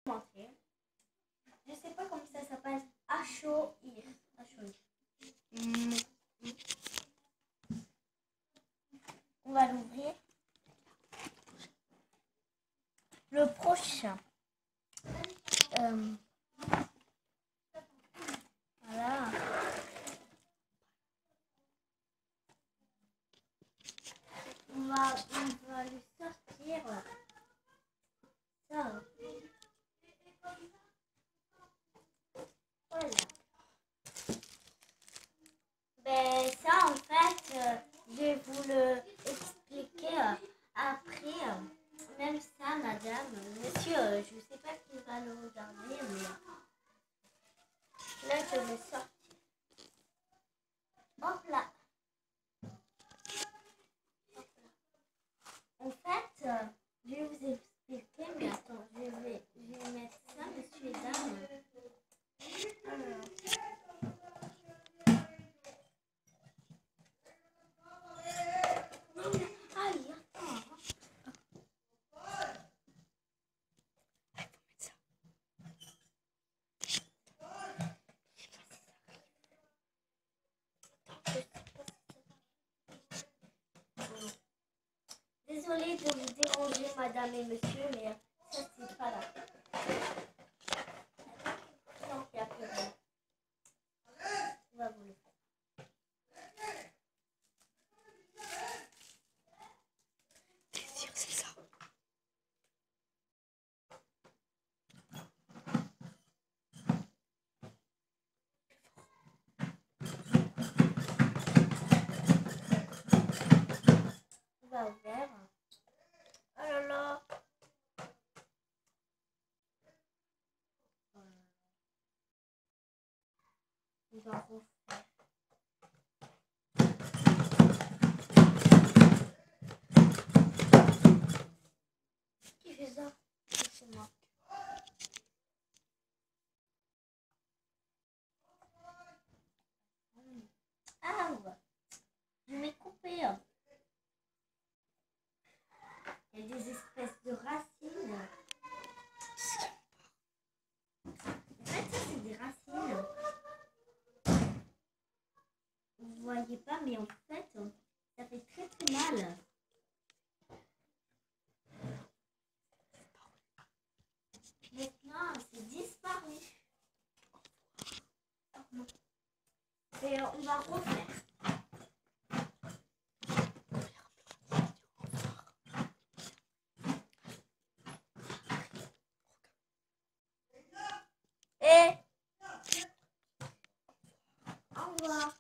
montrer. Je sais pas comment ça s'appelle. Achoir. On va l'ouvrir. Le prochain. Voilà. On va lui sortir ça. Voilà. Ben ça en fait, je vais vous le expliquer après. Même ça, madame, monsieur, je sais pas qui va le regarder, mais là je vais sortir. Hop là. En fait, je vais vous expliquer, mais attends, je vais mettre ça, monsieur et dame. Alors. Aïe, attends. Désolée de vous déranger, madame et monsieur, mais ça, c'est pas là. Non, il n'y a plus rien. On va vous le faire. T'es sûr, c'est ça? On va ouvrir. Oh là là. On va refaire. Qui fait ça? C'est moi. Ah ouais. Je vais couper. Il y a des espèces de racines. En fait, ça c'est des racines. Vous voyez pas, mais en fait, ça fait très très mal. Maintenant, c'est disparu. Et on va refaire. Et au revoir.